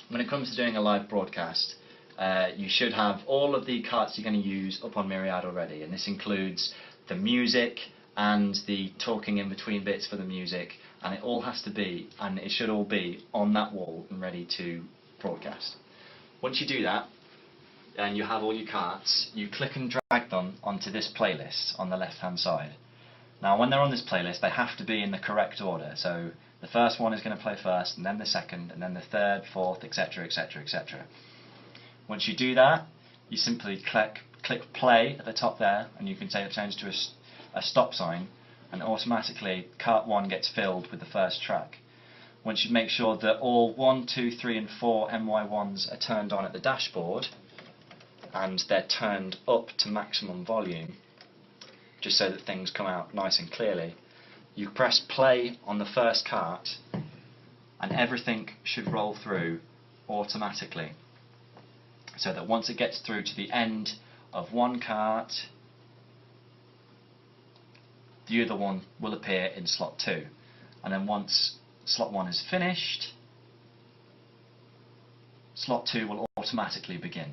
when it comes to doing a live broadcast, you should have all of the carts you're going to use up on Myriad already, and this includes the music and the talking in between bits for the music, and it all has to be, and it should all be on that wall and ready to broadcast. Once you do that, and you have all your carts, you click and drag them onto this playlist on the left hand side. Now when they're on this playlist, they have to be in the correct order, so the first one is going to play first, and then the second, and then the third, fourth, etc, etc, etc. Once you do that, you simply click play at the top there, and you can change to a stop sign, and automatically cart 1 gets filled with the first track. Once you make sure that all 1, 2, 3 and 4 MY1s are turned on at the dashboard, and they're turned up to maximum volume, just so that things come out nice and clearly, you press play on the first cart, and everything should roll through automatically, so that once it gets through to the end of one cart, the other one will appear in slot 2, and then once slot 1 is finished, slot 2 will automatically begin.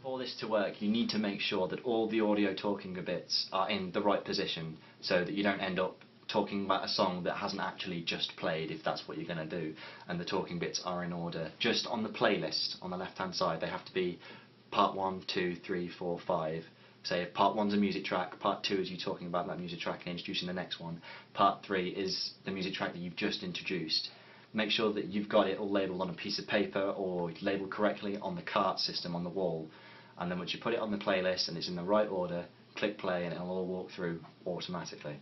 For this to work, you need to make sure that all the audio talking bits are in the right position, so that you don't end up talking about a song that hasn't actually just played, if that's what you're going to do, and the talking bits are in order. Just on the playlist on the left hand side, they have to be part 1, 2, 3, 4, 5. Say if part 1's a music track, part 2 is you talking about that music track and introducing the next one, part 3 is the music track that you've just introduced. Make sure that you've got it all labelled on a piece of paper or labelled correctly on the cart system on the wall, and then once you put it on the playlist and it's in the right order, click play and it'll all walk through automatically.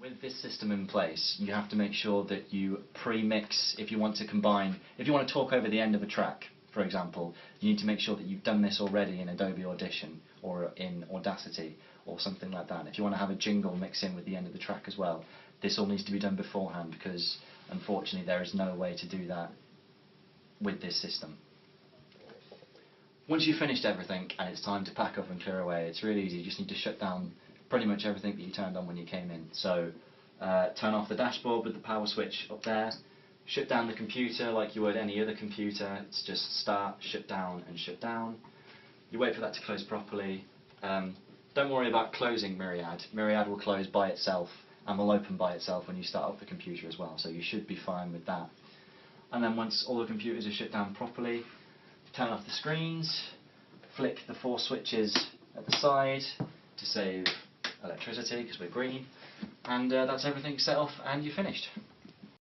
With this system in place, you have to make sure that you pre-mix if you want to combine. If you want to talk over the end of a track, for example, you need to make sure that you've done this already in Adobe Audition or in Audacity or something like that. If you want to have a jingle mix in with the end of the track as well, this all needs to be done beforehand, because unfortunately there is no way to do that with this system. Once you've finished everything and it's time to pack up and clear away, it's really easy. You just need to shut down pretty much everything that you turned on when you came in. So turn off the dashboard with the power switch up there, shut down the computer like you would any other computer. It's just start, shut down and shut down. You wait for that to close properly. Don't worry about closing Myriad. Myriad will close by itself and will open by itself when you start up the computer as well, so you should be fine with that. And then once all the computers are shut down properly, turn off the screens, flick the 4 switches at the side to save electricity because we're green, and that's everything set off and you're finished.